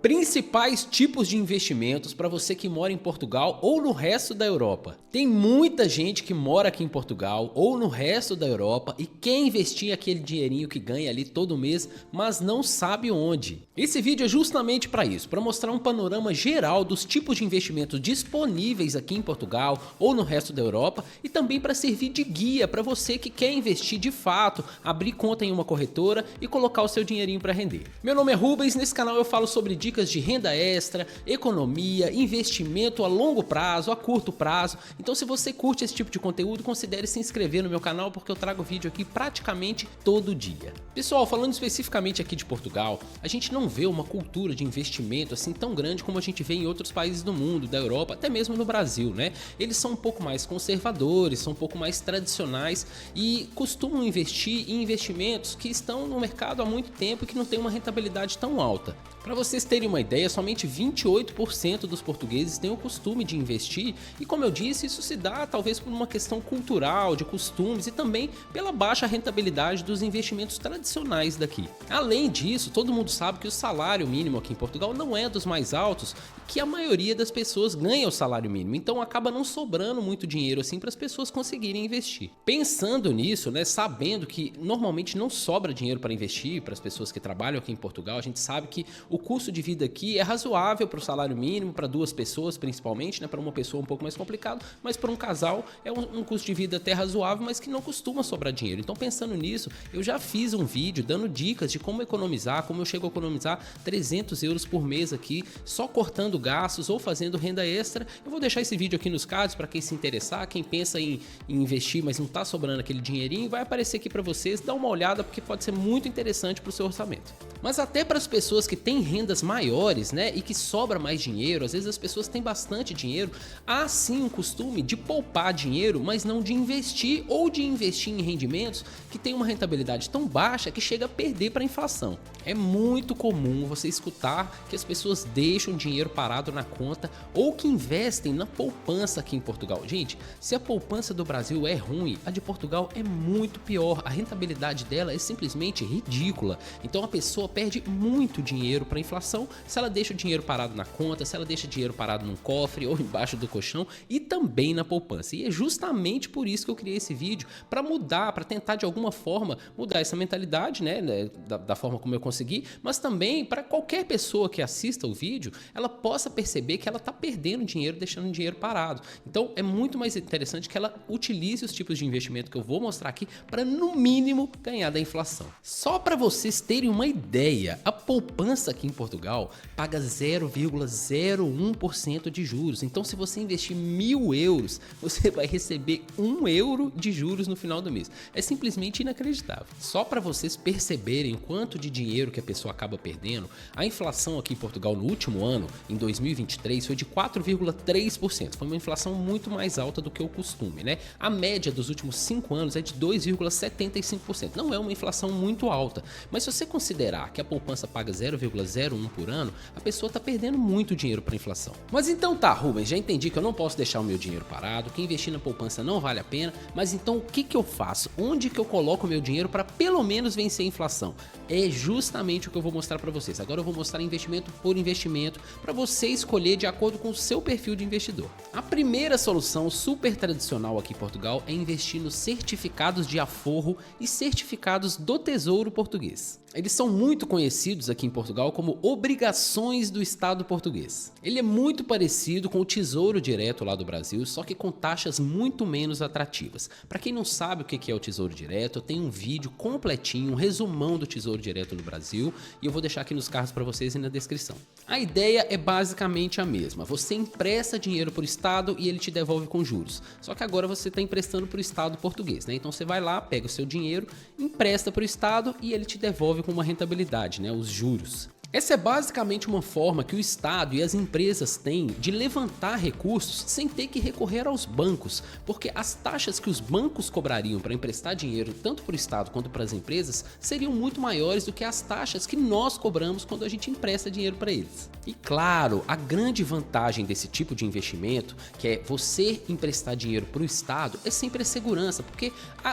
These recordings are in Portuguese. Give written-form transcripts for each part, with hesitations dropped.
Principais tipos de investimentos para você que mora em Portugal ou no resto da Europa. Tem muita gente que mora aqui em Portugal ou no resto da Europa e quer investir aquele dinheirinho que ganha ali todo mês, mas não sabe onde. Esse vídeo é justamente para isso, para mostrar um panorama geral dos tipos de investimentos disponíveis aqui em Portugal ou no resto da Europa e também para servir de guia para você que quer investir de fato, abrir conta em uma corretora e colocar o seu dinheirinho para render. Meu nome é Rubens, nesse canal eu falo sobre dicas de renda extra, economia, investimento a longo prazo, a curto prazo. Então se você curte esse tipo de conteúdo, considere se inscrever no meu canal porque eu trago vídeo aqui praticamente todo dia. Pessoal, falando especificamente aqui de Portugal, a gente não vê uma cultura de investimento assim tão grande como a gente vê em outros países do mundo, da Europa, até mesmo no Brasil, né? Eles são um pouco mais conservadores, são um pouco mais tradicionais e costumam investir em investimentos que estão no mercado há muito tempo e que não tem uma rentabilidade tão alta. Para vocês terem uma ideia, somente 28% dos portugueses têm o costume de investir e, como eu disse, isso se dá talvez por uma questão cultural, de costumes e também pela baixa rentabilidade dos investimentos tradicionais daqui. Além disso, todo mundo sabe que o salário mínimo aqui em Portugal não é dos mais altos e que a maioria das pessoas ganha o salário mínimo, então acaba não sobrando muito dinheiro assim para as pessoas conseguirem investir. Pensando nisso, né, sabendo que normalmente não sobra dinheiro para investir para as pessoas que trabalham aqui em Portugal, a gente sabe que o custo de vida aqui é razoável para o salário mínimo, para duas pessoas principalmente, né? Para uma pessoa um pouco mais complicado, mas para um casal é um custo de vida até razoável, mas que não costuma sobrar dinheiro. Então pensando nisso, eu já fiz um vídeo dando dicas de como economizar, como eu chego a economizar 300 euros por mês aqui, só cortando gastos ou fazendo renda extra. Eu vou deixar esse vídeo aqui nos cards para quem se interessar, quem pensa em investir, mas não está sobrando aquele dinheirinho, vai aparecer aqui para vocês, dá uma olhada porque pode ser muito interessante para o seu orçamento. Mas até para as pessoas que têm rendas maiores, né, e que sobra mais dinheiro, às vezes as pessoas têm bastante dinheiro, há sim um costume de poupar dinheiro, mas não de investir ou de investir em rendimentos que tem uma rentabilidade tão baixa que chega a perder para a inflação. É muito comum você escutar que as pessoas deixam dinheiro parado na conta ou que investem na poupança aqui em Portugal. Gente, se a poupança do Brasil é ruim, a de Portugal é muito pior. A rentabilidade dela é simplesmente ridícula. Então a pessoa perde muito dinheiro para a inflação se ela deixa o dinheiro parado na conta, se ela deixa dinheiro parado num cofre ou embaixo do colchão e também na poupança. E é justamente por isso que eu criei esse vídeo, para mudar, para tentar de alguma forma mudar essa mentalidade, né, da forma como eu consegui, mas também para qualquer pessoa que assista o vídeo, ela possa perceber que ela está perdendo dinheiro, deixando dinheiro parado. Então é muito mais interessante que ela utilize os tipos de investimento que eu vou mostrar aqui para no mínimo ganhar da inflação. Só para vocês terem uma ideia, a poupança aqui em Portugal paga 0,01% de juros. Então se você investir 1.000 euros, você vai receber 1 euro de juros no final do mês. É simplesmente inacreditável. Só para vocês perceberem o quanto de dinheiro que a pessoa acaba perdendo, a inflação aqui em Portugal no último ano, em 2023, foi de 4,3%. Foi uma inflação muito mais alta do que o costume, né? A média dos últimos 5 anos é de 2,75%. Não é uma inflação muito alta, mas se você considerar que a poupança paga 0,01 por ano, a pessoa está perdendo muito dinheiro para a inflação. Mas então tá, Rubens, já entendi que eu não posso deixar o meu dinheiro parado, que investir na poupança não vale a pena, mas então o que eu faço? Onde que eu coloco o meu dinheiro para pelo menos vencer a inflação? É justamente o que eu vou mostrar para vocês. Agora eu vou mostrar investimento por investimento para você escolher de acordo com o seu perfil de investidor. A primeira solução super tradicional aqui em Portugal é investir nos certificados de aforro e certificados do Tesouro Português. Eles são muito conhecidos aqui em Portugal como obrigações do Estado português. Ele é muito parecido com o Tesouro Direto lá do Brasil, só que com taxas muito menos atrativas. Para quem não sabe o que é o Tesouro Direto, eu tenho um vídeo completinho, um resumão do Tesouro Direto no Brasil, e eu vou deixar aqui nos cards para vocês e na descrição. A ideia é basicamente a mesma. Você empresta dinheiro para o Estado e ele te devolve com juros. Só que agora você está emprestando para o Estado português, né? Então você vai lá, pega o seu dinheiro, empresta para o Estado e ele te devolve com uma rentabilidade, né? Os juros. Essa é basicamente uma forma que o Estado e as empresas têm de levantar recursos sem ter que recorrer aos bancos, porque as taxas que os bancos cobrariam para emprestar dinheiro tanto para o Estado quanto para as empresas seriam muito maiores do que as taxas que nós cobramos quando a gente empresta dinheiro para eles. E claro, a grande vantagem desse tipo de investimento, que é você emprestar dinheiro para o Estado, é sempre a segurança, porque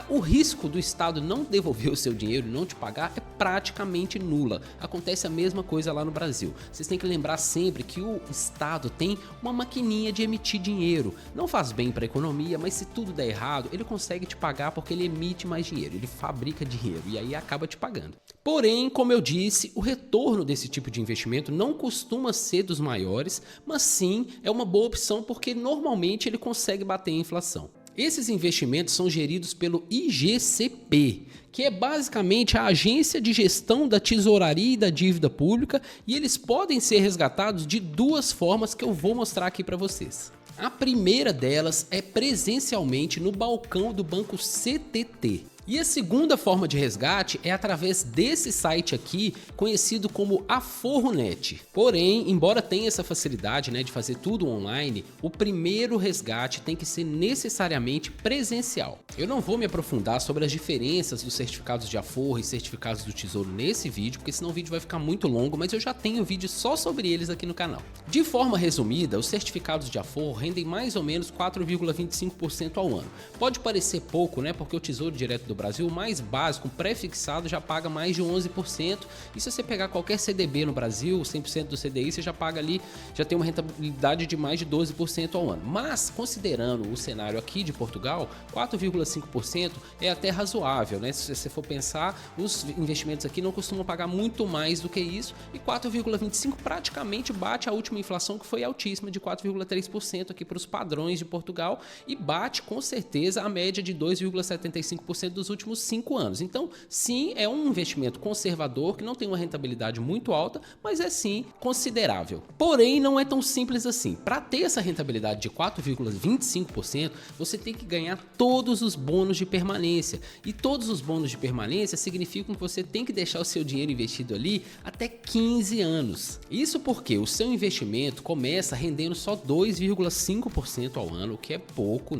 o risco do Estado não devolver o seu dinheiro e não te pagar é praticamente nula. Acontece a mesma coisa lá no Brasil. Vocês têm que lembrar sempre que o Estado tem uma maquininha de emitir dinheiro. Não faz bem para a economia, mas se tudo der errado, ele consegue te pagar porque ele emite mais dinheiro, ele fabrica dinheiro e aí acaba te pagando. Porém, como eu disse, o retorno desse tipo de investimento não costuma ser dos maiores, mas sim é uma boa opção porque normalmente ele consegue bater a inflação. Esses investimentos são geridos pelo IGCP, que é basicamente a Agência de Gestão da Tesouraria e da Dívida Pública, e eles podem ser resgatados de duas formas que eu vou mostrar aqui para vocês. A primeira delas é presencialmente no balcão do banco CTT. E a segunda forma de resgate é através desse site aqui, conhecido como Aforro.net. Porém, embora tenha essa facilidade, de fazer tudo online, o primeiro resgate tem que ser necessariamente presencial. Eu não vou me aprofundar sobre as diferenças dos certificados de aforro e certificados do Tesouro nesse vídeo, porque senão o vídeo vai ficar muito longo, mas eu já tenho vídeo só sobre eles aqui no canal. De forma resumida, os certificados de aforro rendem mais ou menos 4,25% ao ano. Pode parecer pouco, porque o Tesouro Direto do Brasil, o mais básico, pré-fixado, já paga mais de 11%. E se você pegar qualquer CDB no Brasil, 100% do CDI, você já paga ali, já tem uma rentabilidade de mais de 12% ao ano. Mas, considerando o cenário aqui de Portugal, 4,5% é até razoável, Se você for pensar, os investimentos aqui não costumam pagar muito mais do que isso, e 4,25% praticamente bate a última inflação, que foi altíssima, de 4,3% aqui para os padrões de Portugal, e bate com certeza a média de 2,75% dos últimos 5 anos. Então, sim, é um investimento conservador que não tem uma rentabilidade muito alta, mas é sim considerável. Porém, não é tão simples assim. Para ter essa rentabilidade de 4,25%, você tem que ganhar todos os bônus de permanência. E todos os bônus de permanência significam que você tem que deixar o seu dinheiro investido ali até 15 anos. Isso porque o seu investimento começa rendendo só 2,5% ao ano, o que é pouco,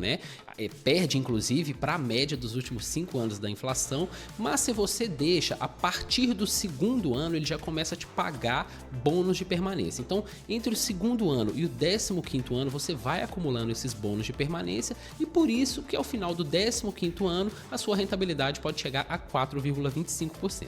perde inclusive para a média dos últimos 5 anos da inflação, mas se você deixa, a partir do segundo ano ele já começa a te pagar bônus de permanência. Então, entre o segundo ano e o 15º ano, você vai acumulando esses bônus de permanência, e por isso que ao final do 15º ano a sua rentabilidade pode chegar a 4,25%.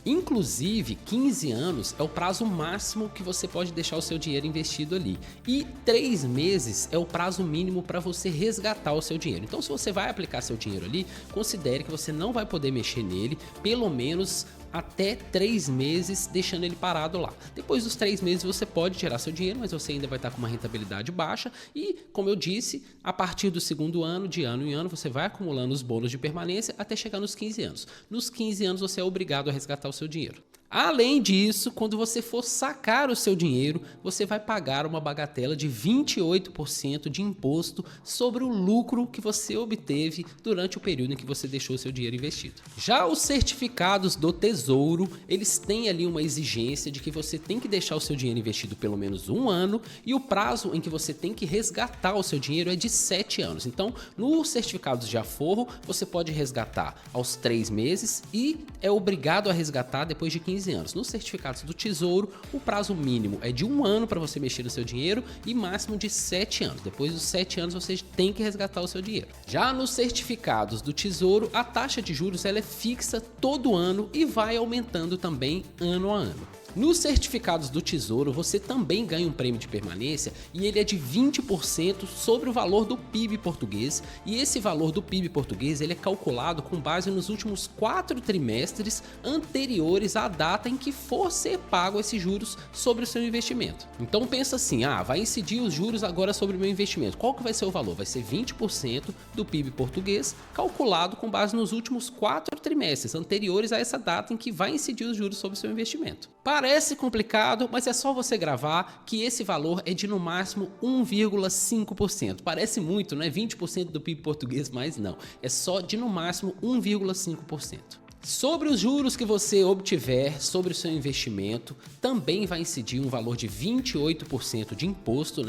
Inclusive, 15 anos é o prazo máximo que você pode deixar o seu dinheiro investido ali. E 3 meses é o prazo mínimo para você resgatar o seu dinheiro. Então, se você vai aplicar seu dinheiro ali, considere que você não vai poder mexer nele, pelo menos até 3 meses, deixando ele parado lá. Depois dos 3 meses você pode tirar seu dinheiro, mas você ainda vai estar com uma rentabilidade baixa e, como eu disse, a partir do segundo ano, de ano em ano, você vai acumulando os bônus de permanência até chegar nos 15 anos. Nos 15 anos você é obrigado a resgatar o seu dinheiro. Além disso, quando você for sacar o seu dinheiro, você vai pagar uma bagatela de 28% de imposto sobre o lucro que você obteve durante o período em que você deixou o seu dinheiro investido. Já os certificados do Tesouro, eles têm ali uma exigência de que você tem que deixar o seu dinheiro investido pelo menos 1 ano, e o prazo em que você tem que resgatar o seu dinheiro é de 7 anos. Então, nos certificados de aforro, você pode resgatar aos 3 meses e é obrigado a resgatar depois de 15 anos. Nos certificados do Tesouro, o prazo mínimo é de 1 ano para você mexer no seu dinheiro e máximo de 7 anos. Depois dos 7 anos você tem que resgatar o seu dinheiro. Já nos certificados do Tesouro, a taxa de juros ela é fixa todo ano e vai aumentando também ano a ano. Nos certificados do Tesouro, você também ganha um prêmio de permanência e ele é de 20% sobre o valor do PIB português, e esse valor do PIB português ele é calculado com base nos últimos 4 trimestres anteriores à data em que for ser pago esses juros sobre o seu investimento. Então pensa assim, vai incidir os juros agora sobre o meu investimento. Qual que vai ser o valor? Vai ser 20% do PIB português calculado com base nos últimos 4 trimestres anteriores a essa data em que vai incidir os juros sobre o seu investimento. Parece complicado, mas é só você gravar que esse valor é de no máximo 1,5%. Parece muito, 20% do PIB português, mas não. É só de no máximo 1,5%. Sobre os juros que você obtiver sobre o seu investimento, também vai incidir um valor de 28% de imposto,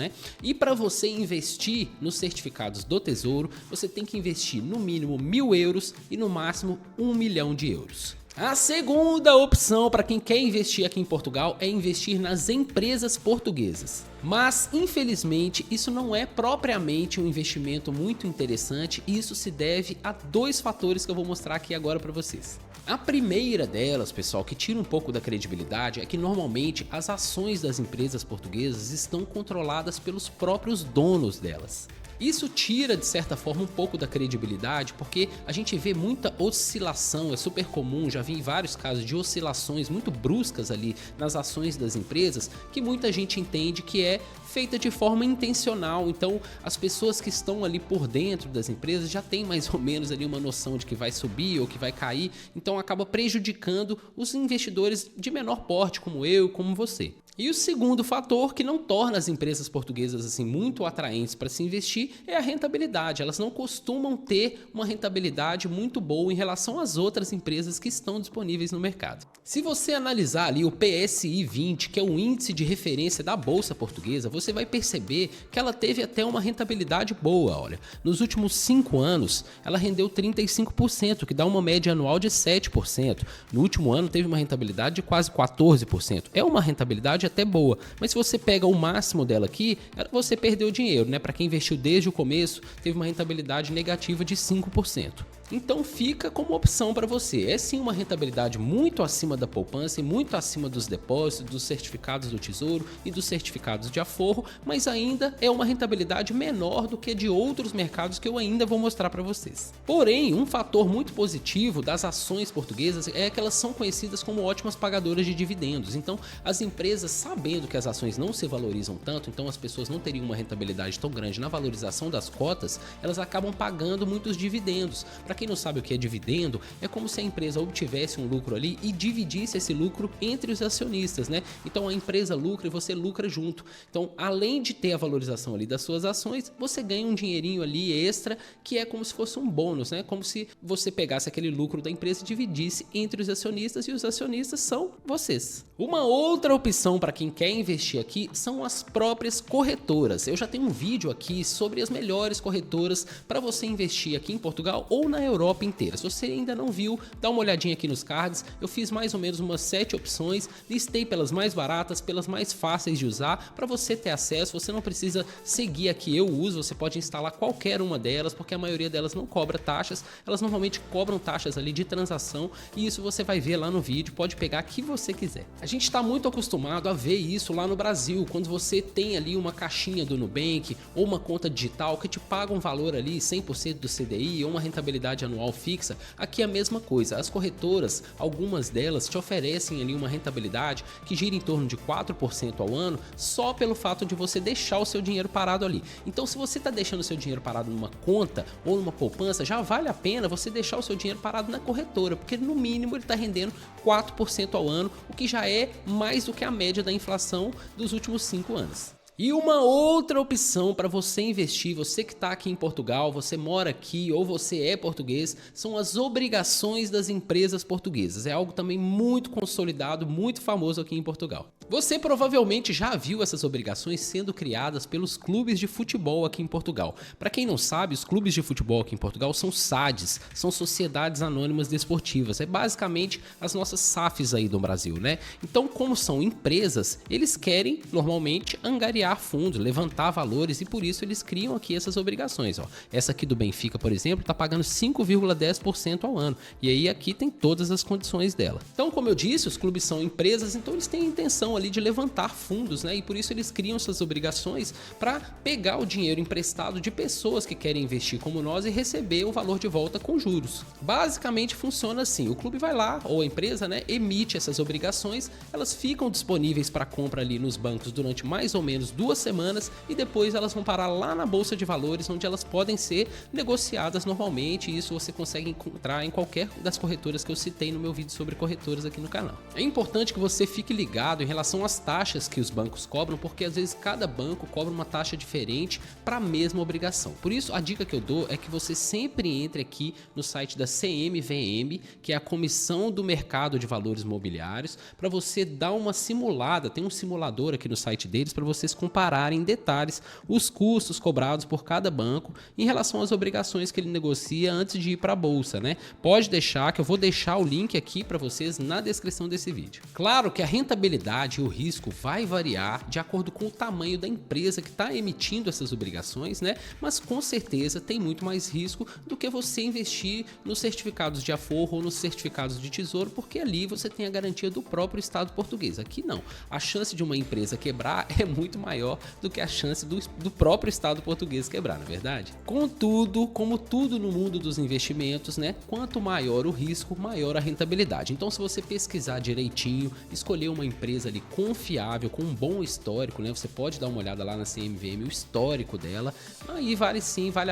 E para você investir nos certificados do Tesouro, você tem que investir no mínimo 1.000 euros e no máximo 1 milhão de euros. A segunda opção para quem quer investir aqui em Portugal é investir nas empresas portuguesas. Mas, infelizmente, isso não é propriamente um investimento muito interessante e isso se deve a dois fatores que eu vou mostrar aqui agora para vocês. A primeira delas, pessoal, que tira um pouco da credibilidade, é que normalmente as ações das empresas portuguesas estão controladas pelos próprios donos delas. Isso tira, de certa forma, um pouco da credibilidade, porque a gente vê muita oscilação, é super comum, já vi vários casos de oscilações muito bruscas ali nas ações das empresas, que muita gente entende que é feita de forma intencional. Então as pessoas que estão ali por dentro das empresas já têm mais ou menos ali uma noção de que vai subir ou que vai cair, então acaba prejudicando os investidores de menor porte, como eu, como você. E o segundo fator que não torna as empresas portuguesas assim muito atraentes para se investir é a rentabilidade. Elas não costumam ter uma rentabilidade muito boa em relação às outras empresas que estão disponíveis no mercado. Se você analisar ali o PSI 20, que é o índice de referência da Bolsa Portuguesa, você vai perceber que ela teve até uma rentabilidade boa. Olha, nos últimos 5 anos ela rendeu 35%, que dá uma média anual de 7%. No último ano teve uma rentabilidade de quase 14%. É uma rentabilidade até boa, mas se você pega o máximo dela aqui, você perdeu dinheiro, né? Para quem investiu desde o começo, teve uma rentabilidade negativa de 5%. Então fica como opção para você. É sim uma rentabilidade muito acima da poupança e muito acima dos depósitos, dos certificados do Tesouro e dos certificados de aforro, mas ainda é uma rentabilidade menor do que de outros mercados que eu ainda vou mostrar para vocês. Porém, um fator muito positivo das ações portuguesas é que elas são conhecidas como ótimas pagadoras de dividendos. Então, as empresas, sabendo que as ações não se valorizam tanto, então as pessoas não teriam uma rentabilidade tão grande na valorização das cotas, elas acabam pagando muitos dividendos. Para quem não sabe o que é dividendo, é como se a empresa obtivesse um lucro ali e dividisse esse lucro entre os acionistas, né? Então a empresa lucra e você lucra junto. Então, além de ter a valorização ali das suas ações, você ganha um dinheirinho ali extra, que é como se fosse um bônus, né? Como se você pegasse aquele lucro da empresa e dividisse entre os acionistas, e os acionistas são vocês. Uma outra opção para quem quer investir aqui são as próprias corretoras. Eu já tenho um vídeo aqui sobre as melhores corretoras para você investir aqui em Portugal ou na Europa inteira. Se você ainda não viu, dá uma olhadinha aqui nos cards. Eu fiz mais ou menos umas 7 opções, listei pelas mais baratas, pelas mais fáceis de usar, para você ter acesso. Você não precisa seguir a que eu uso, você pode instalar qualquer uma delas, porque a maioria delas não cobra taxas. Elas normalmente cobram taxas ali de transação, e isso você vai ver lá no vídeo, pode pegar a que você quiser. A gente está muito acostumado a ver isso lá no Brasil, quando você tem ali uma caixinha do Nubank ou uma conta digital que te paga um valor ali 100% do CDI ou uma rentabilidade anual fixa. Aqui é a mesma coisa. As corretoras, algumas delas te oferecem ali uma rentabilidade que gira em torno de 4% ao ano, só pelo fato de você deixar o seu dinheiro parado ali. Então, se você está deixando o seu dinheiro parado numa conta ou numa poupança, já vale a pena você deixar o seu dinheiro parado na corretora, porque no mínimo ele está rendendo 4% ao ano, o que já é mais do que a média da inflação dos últimos 5 anos. E uma outra opção para você investir, você que está aqui em Portugal, você mora aqui ou você é português, são as obrigações das empresas portuguesas. É algo também muito consolidado, muito famoso aqui em Portugal. Você provavelmente já viu essas obrigações sendo criadas pelos clubes de futebol aqui em Portugal. Para quem não sabe, os clubes de futebol aqui em Portugal são SADs, são Sociedades Anônimas Desportivas. É basicamente as nossas SAFs aí do Brasil, né? Então, como são empresas, eles querem normalmente angariar fundos, levantar valores, e por isso eles criam aqui essas obrigações. Ó. Essa aqui do Benfica, por exemplo, está pagando 5,10% ao ano, e aí aqui tem todas as condições dela. Então, como eu disse, os clubes são empresas, então eles têm a intenção ali de levantar fundos, né? E por isso eles criam essas obrigações para pegar o dinheiro emprestado de pessoas que querem investir como nós e receber o valor de volta com juros. Basicamente funciona assim: o clube vai lá, ou a empresa, né, emite essas obrigações, elas ficam disponíveis para compra ali nos bancos durante mais ou menos 2 semanas, e depois elas vão parar lá na Bolsa de Valores, onde elas podem ser negociadas normalmente, e isso você consegue encontrar em qualquer das corretoras que eu citei no meu vídeo sobre corretoras aqui no canal. É importante que você fique ligado em relação às taxas que os bancos cobram, porque às vezes cada banco cobra uma taxa diferente para a mesma obrigação. Por isso, a dica que eu dou é que você sempre entre aqui no site da CMVM, que é a Comissão do Mercado de Valores Mobiliários, para você dar uma simulada. Tem um simulador aqui no site deles para vocês compararem em detalhes os custos cobrados por cada banco em relação às obrigações que ele negocia antes de ir para a bolsa, né? Pode deixar que eu vou deixar o link aqui para vocês na descrição desse vídeo. Claro que a rentabilidade e o risco vai variar de acordo com o tamanho da empresa que está emitindo essas obrigações, né? Mas com certeza tem muito mais risco do que você investir nos certificados de aforro ou nos certificados de tesouro, porque ali você tem a garantia do próprio Estado português. Aqui não. A chance de uma empresa quebrar é muito maior do que a chance do próprio Estado português quebrar, não é verdade? Contudo, como tudo no mundo dos investimentos, né? Quanto maior o risco, maior a rentabilidade. Então, se você pesquisar direitinho, escolher uma empresa ali confiável, com um bom histórico, né? Você pode dar uma olhada lá na CMVM, o histórico dela. Aí vale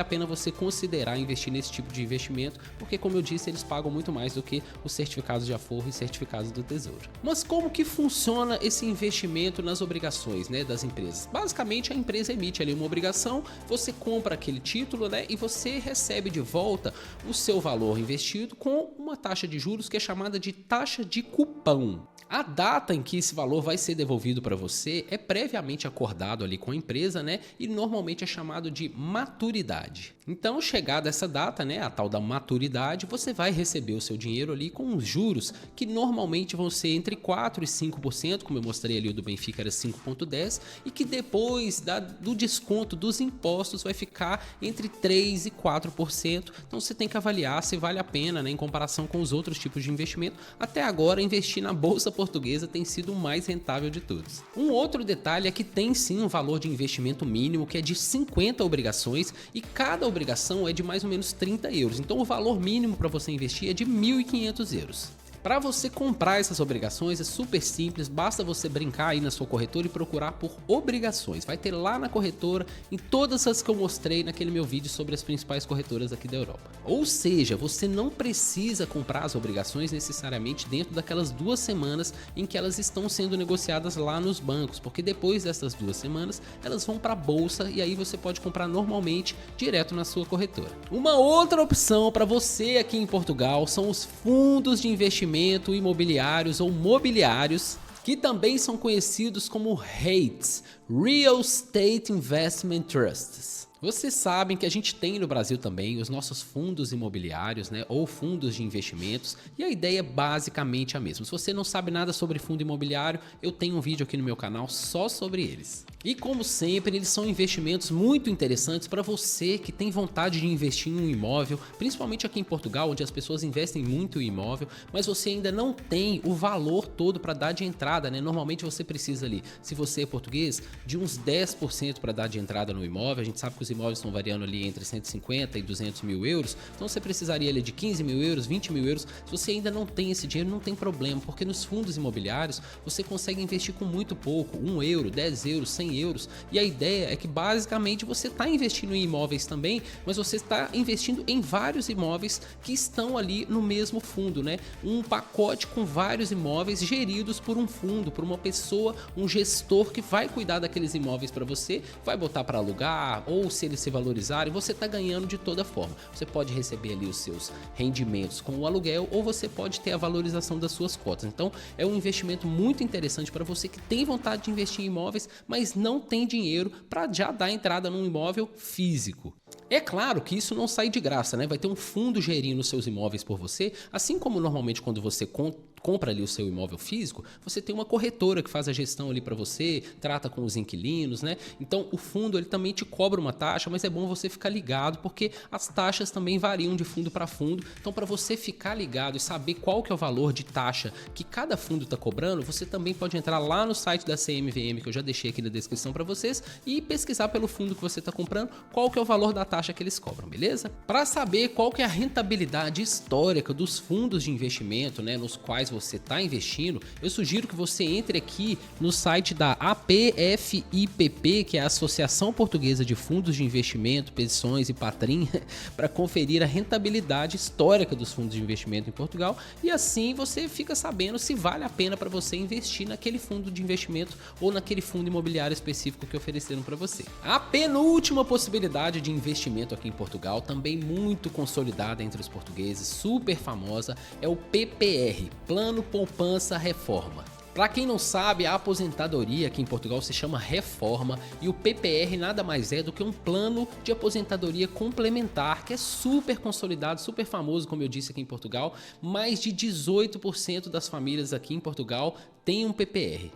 a pena você considerar investir nesse tipo de investimento, porque como eu disse, eles pagam muito mais do que os certificados de aforro e certificados do Tesouro. Mas como que funciona esse investimento nas obrigações, né, das empresas? Basicamente, a empresa emite ali uma obrigação, você compra aquele título, né, e você recebe de volta o seu valor investido com uma taxa de juros que é chamada de taxa de cupão. A data em que esse valor vai ser devolvido para você é previamente acordado ali com a empresa, né? E normalmente é chamado de maturidade. Então, chegada essa data, né, a tal da maturidade, você vai receber o seu dinheiro ali com os juros que normalmente vão ser entre 4% e 5%, como eu mostrei ali o do Benfica era 5,10%, e que depois do desconto dos impostos vai ficar entre 3% e 4%. Então, você tem que avaliar se vale a pena, né, em comparação com os outros tipos de investimento. Até agora, investir na Bolsa Portuguesa tem sido o mais rentável de todos. Um outro detalhe é que tem sim um valor de investimento mínimo que é de 50 obrigações e cada obrigação é de mais ou menos 30 euros. Então o valor mínimo para você investir é de 1.500 euros. Para você comprar essas obrigações é super simples, basta você brincar aí na sua corretora e procurar por obrigações. Vai ter lá na corretora, em todas as que eu mostrei naquele meu vídeo sobre as principais corretoras aqui da Europa. Ou seja, você não precisa comprar as obrigações necessariamente dentro daquelas 2 semanas em que elas estão sendo negociadas lá nos bancos, porque depois dessas 2 semanas elas vão para a bolsa e aí você pode comprar normalmente direto na sua corretora. Uma outra opção para você aqui em Portugal são os fundos de investimento imobiliários ou mobiliários, que também são conhecidos como REITs, Real Estate Investment Trusts. Vocês sabem que a gente tem no Brasil também os nossos fundos imobiliários, né, ou fundos de investimentos, e a ideia é basicamente a mesma. Se você não sabe nada sobre fundo imobiliário, eu tenho um vídeo aqui no meu canal só sobre eles. E como sempre, eles são investimentos muito interessantes para você que tem vontade de investir em um imóvel, principalmente aqui em Portugal, onde as pessoas investem muito em imóvel, mas você ainda não tem o valor todo para dar de entrada, né? Normalmente você precisa ali, se você é português, de uns 10% para dar de entrada no imóvel. A gente sabe que os imóveis estão variando ali entre 150 e 200 mil euros, então você precisaria ali de 15 mil euros, 20 mil euros. Se você ainda não tem esse dinheiro, não tem problema, porque nos fundos imobiliários você consegue investir com muito pouco, 1 euro, 10 euros, 100 euros, e a ideia é que basicamente você está investindo em imóveis também, mas você está investindo em vários imóveis que estão ali no mesmo fundo, né? Um pacote com vários imóveis geridos por um fundo, por uma pessoa, um gestor que vai cuidar daqueles imóveis para você, vai botar para alugar, ou se eles se valorizarem, você está ganhando de toda forma. Você pode receber ali os seus rendimentos com o aluguel, ou você pode ter a valorização das suas cotas. Então é um investimento muito interessante para você que tem vontade de investir em imóveis, mas não tem dinheiro para já dar entrada num imóvel físico. É claro que isso não sai de graça, né? Vai ter um fundo gerindo os seus imóveis por você, assim como normalmente quando você compra ali o seu imóvel físico, você tem uma corretora que faz a gestão ali para você, trata com os inquilinos, né? Então o fundo ele também te cobra uma taxa, mas é bom você ficar ligado porque as taxas também variam de fundo para fundo. Então para você ficar ligado e saber qual que é o valor de taxa que cada fundo está cobrando, você também pode entrar lá no site da CMVM, que eu já deixei aqui na descrição para vocês, e pesquisar pelo fundo que você está comprando qual que é o valor da taxa que eles cobram, beleza? Para saber qual que é a rentabilidade histórica dos fundos de investimento, né, nos quais você está investindo, eu sugiro que você entre aqui no site da APFIPP, que é a Associação Portuguesa de Fundos de Investimento, Pensões e Patrim, para conferir a rentabilidade histórica dos fundos de investimento em Portugal, e assim você fica sabendo se vale a pena para você investir naquele fundo de investimento ou naquele fundo imobiliário específico que ofereceram para você. A penúltima possibilidade de investimento aqui em Portugal, também muito consolidada entre os portugueses, super famosa, é o PPR, Plano Poupança Reforma. Para quem não sabe, a aposentadoria aqui em Portugal se chama reforma e o PPR nada mais é do que um plano de aposentadoria complementar que é super consolidado, super famoso, como eu disse aqui em Portugal. Mais de 18% das famílias aqui em Portugal têm um PPR.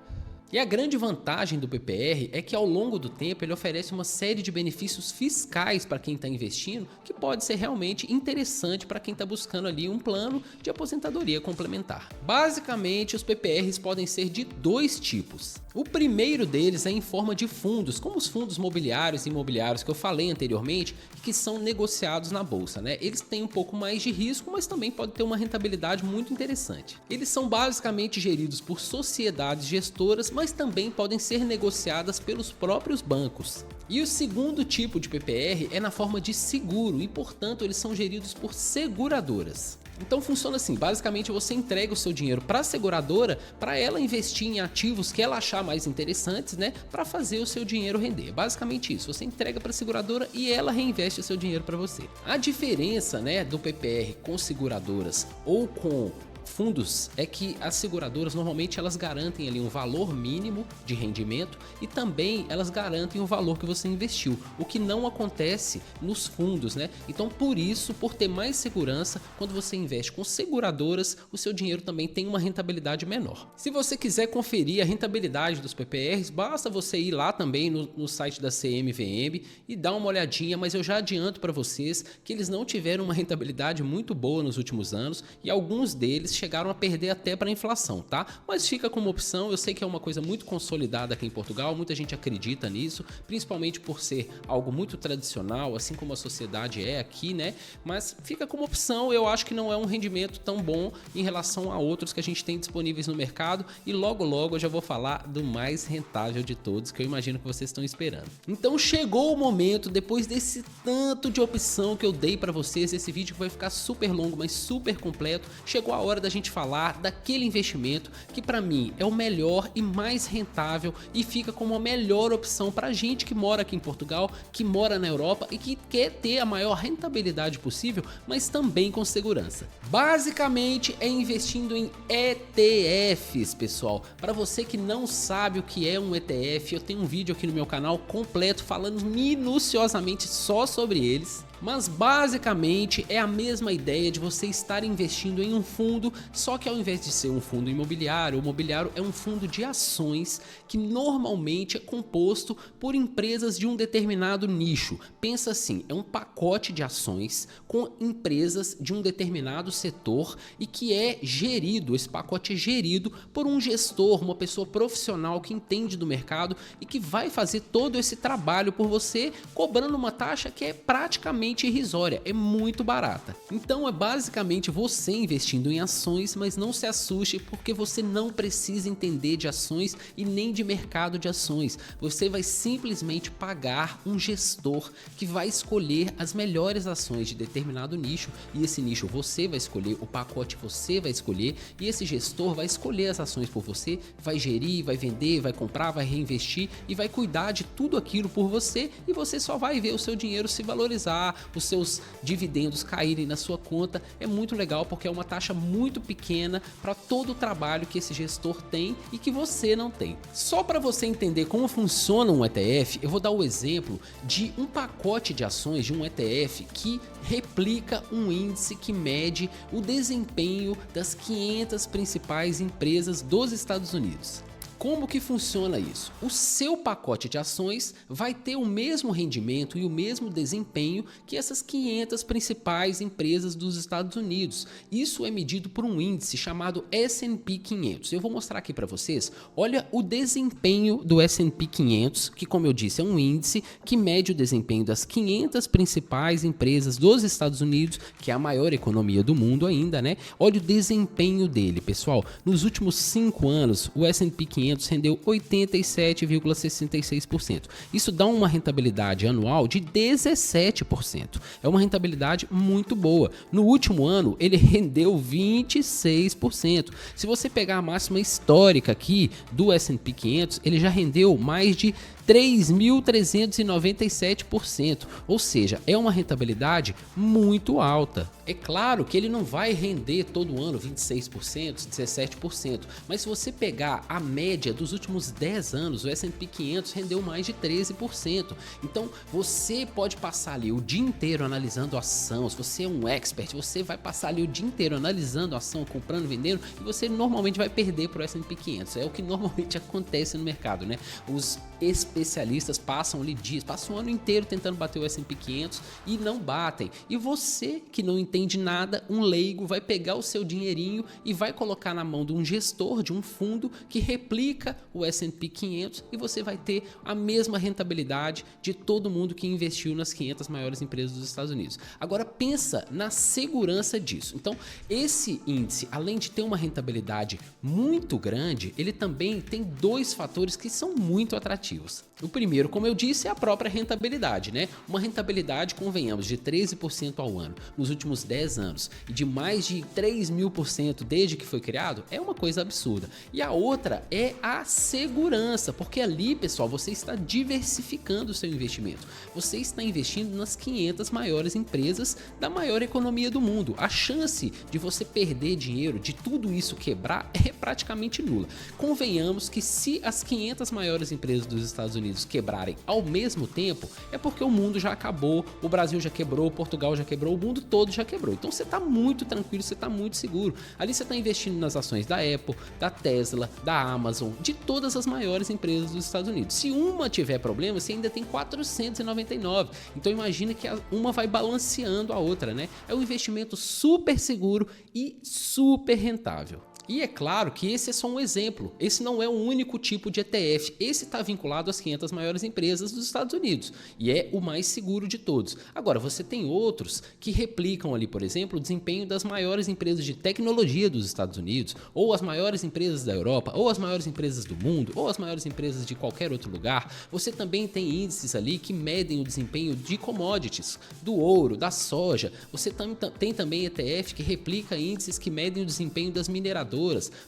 E a grande vantagem do PPR é que ao longo do tempo ele oferece uma série de benefícios fiscais para quem está investindo que pode ser realmente interessante para quem está buscando ali um plano de aposentadoria complementar. Basicamente, os PPRs podem ser de dois tipos. O primeiro deles é em forma de fundos, como os fundos mobiliários e imobiliários que eu falei anteriormente, que são negociados na bolsa, né? Eles têm um pouco mais de risco, mas também podem ter uma rentabilidade muito interessante. Eles são basicamente geridos por sociedades gestoras, mas também podem ser negociadas pelos próprios bancos. E o segundo tipo de PPR é na forma de seguro e, portanto, eles são geridos por seguradoras. Então funciona assim, basicamente você entrega o seu dinheiro para a seguradora para ela investir em ativos que ela achar mais interessantes, né, para fazer o seu dinheiro render. É basicamente isso, você entrega para a seguradora e ela reinveste o seu dinheiro para você. A diferença, né, do PPR com seguradoras ou com fundos é que as seguradoras normalmente elas garantem ali um valor mínimo de rendimento e também elas garantem o valor que você investiu, o que não acontece nos fundos, né? Então por isso, por ter mais segurança, quando você investe com seguradoras, o seu dinheiro também tem uma rentabilidade menor. Se você quiser conferir a rentabilidade dos PPRs, basta você ir lá também no site da CMVM e dar uma olhadinha, mas eu já adianto para vocês que eles não tiveram uma rentabilidade muito boa nos últimos anos e alguns deles chegaram a perder até para a inflação, tá? Mas fica como opção, eu sei que é uma coisa muito consolidada aqui em Portugal, muita gente acredita nisso, principalmente por ser algo muito tradicional, assim como a sociedade é aqui, né? Mas fica como opção, eu acho que não é um rendimento tão bom em relação a outros que a gente tem disponíveis no mercado e logo eu já vou falar do mais rentável de todos, que eu imagino que vocês estão esperando. Então chegou o momento, depois desse tanto de opção que eu dei para vocês, esse vídeo vai ficar super longo, mas super completo, chegou a hora da gente falar daquele investimento que para mim é o melhor e mais rentável e fica como a melhor opção para gente que mora aqui em Portugal, que mora na Europa e que quer ter a maior rentabilidade possível, mas também com segurança. Basicamente é investindo em ETFs, pessoal. Para você que não sabe o que é um ETF, eu tenho um vídeo aqui no meu canal completo falando minuciosamente só sobre eles. Mas basicamente é a mesma ideia de você estar investindo em um fundo, só que ao invés de ser um fundo imobiliário, o mobiliário é um fundo de ações que normalmente é composto por empresas de um determinado nicho. Pensa assim, é um pacote de ações com empresas de um determinado setor e que é gerido, esse pacote é gerido por um gestor, uma pessoa profissional que entende do mercado e que vai fazer todo esse trabalho por você, cobrando uma taxa que é praticamente irrisória, é muito barata. Então é basicamente você investindo em ações, mas não se assuste porque você não precisa entender de ações e nem de mercado de ações. Você vai simplesmente pagar um gestor que vai escolher as melhores ações de determinado nicho e esse nicho você vai escolher, o pacote você vai escolher e esse gestor vai escolher as ações por você, vai gerir, vai vender, vai comprar, vai reinvestir e vai cuidar de tudo aquilo por você e você só vai ver o seu dinheiro se valorizar, os seus dividendos caírem na sua conta. É muito legal porque é uma taxa muito pequena para todo o trabalho que esse gestor tem e que você não tem. Só para você entender como funciona um ETF, eu vou dar o exemplo de um pacote de ações de um ETF que replica um índice que mede o desempenho das 500 principais empresas dos Estados Unidos. Como que funciona isso? O seu pacote de ações vai ter o mesmo rendimento e o mesmo desempenho que essas 500 principais empresas dos Estados Unidos. Isso é medido por um índice chamado S&P 500. Eu vou mostrar aqui para vocês. Olha o desempenho do S&P 500, que como eu disse é um índice que mede o desempenho das 500 principais empresas dos Estados Unidos, que é a maior economia do mundo ainda, né? Olha o desempenho dele, pessoal. Nos últimos 5 anos, o S&P 500 rendeu 87,66%. Isso dá uma rentabilidade anual de 17%. É uma rentabilidade muito boa. No último ano, ele rendeu 26%. Se você pegar a máxima histórica aqui do S&P 500, ele já rendeu mais de 3.397%, ou seja, é uma rentabilidade muito alta. É claro que ele não vai render todo ano 26%, 17%, mas se você pegar a média dos últimos 10 anos, o S&P 500 rendeu mais de 13%. Então você pode passar ali o dia inteiro analisando a ação, se você é um expert, você vai passar ali o dia inteiro analisando a ação, comprando, vendendo, e você normalmente vai perder para o S&P 500. É o que normalmente acontece no mercado, né? Os especialistas passam ali dias, passam o ano inteiro tentando bater o S&P 500 e não batem. E você que não entende nada, um leigo, vai pegar o seu dinheirinho e vai colocar na mão de um gestor, de um fundo que replica o S&P 500 e você vai ter a mesma rentabilidade de todo mundo que investiu nas 500 maiores empresas dos Estados Unidos. Agora pensa na segurança disso. Então esse índice, além de ter uma rentabilidade muito grande, ele também tem dois fatores que são muito atrativos. O primeiro, como eu disse, é a própria rentabilidade, né? Uma rentabilidade, convenhamos, de 13% ao ano nos últimos 10 anos e de mais de 3.000% desde que foi criado é uma coisa absurda. E a outra é a segurança, porque ali, pessoal, você está diversificando o seu investimento. Você está investindo nas 500 maiores empresas da maior economia do mundo. A chance de você perder dinheiro, de tudo isso quebrar, é praticamente nula. Convenhamos que se as 500 maiores empresas dos Estados Unidos quebrarem ao mesmo tempo, é porque o mundo já acabou, o Brasil já quebrou, Portugal já quebrou, o mundo todo já quebrou. Então você está muito tranquilo, você está muito seguro. Ali você está investindo nas ações da Apple, da Tesla, da Amazon, de todas as maiores empresas dos Estados Unidos. Se uma tiver problema, você ainda tem 499. Então imagina que uma vai balanceando a outra, né? É um investimento super seguro e super rentável. E é claro que esse é só um exemplo, esse não é o único tipo de ETF, esse está vinculado às 500 maiores empresas dos Estados Unidos e é o mais seguro de todos. Agora você tem outros que replicam ali, por exemplo, o desempenho das maiores empresas de tecnologia dos Estados Unidos, ou as maiores empresas da Europa, ou as maiores empresas do mundo, ou as maiores empresas de qualquer outro lugar. Você também tem índices ali que medem o desempenho de commodities, do ouro, da soja. Você tem também ETF que replica índices que medem o desempenho das mineradoras.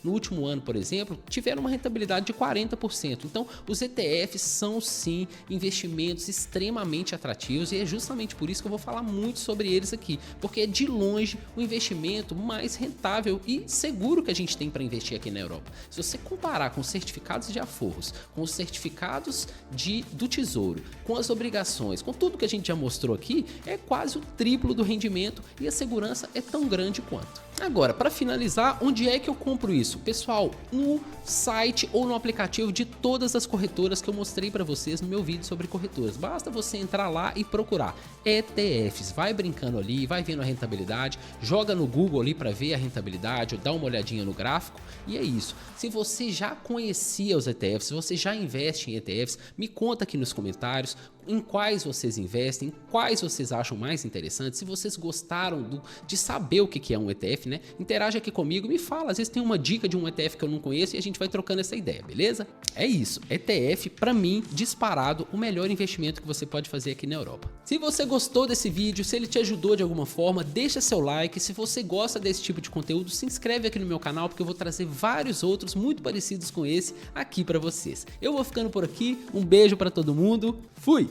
No último ano, por exemplo, tiveram uma rentabilidade de 40%. Então, os ETFs são sim investimentos extremamente atrativos e é justamente por isso que eu vou falar muito sobre eles aqui, porque é de longe o investimento mais rentável e seguro que a gente tem para investir aqui na Europa. Se você comparar com os certificados de aforros, com os certificados do Tesouro, com as obrigações, com tudo que a gente já mostrou aqui, é quase o triplo do rendimento e a segurança é tão grande quanto. Agora, para finalizar, onde é que eu compro isso? Pessoal, no site ou no aplicativo de todas as corretoras que eu mostrei para vocês no meu vídeo sobre corretoras. Basta você entrar lá e procurar ETFs, vai brincando ali, vai vendo a rentabilidade, joga no Google ali para ver a rentabilidade, dá uma olhadinha no gráfico e é isso. Se você já conhecia os ETFs, se você já investe em ETFs, me conta aqui nos comentários em quais vocês investem, quais vocês acham mais interessantes, se vocês gostaram de saber o que é um ETF, né? Interage aqui comigo, me fala, às vezes tem uma dica de um ETF que eu não conheço e a gente vai trocando essa ideia, beleza? É isso, ETF pra mim, disparado, o melhor investimento que você pode fazer aqui na Europa. Se você gostou desse vídeo, se ele te ajudou de alguma forma, deixa seu like, se você gosta desse tipo de conteúdo, se inscreve aqui no meu canal porque eu vou trazer vários outros muito parecidos com esse aqui pra vocês. Eu vou ficando por aqui, um beijo pra todo mundo, fui!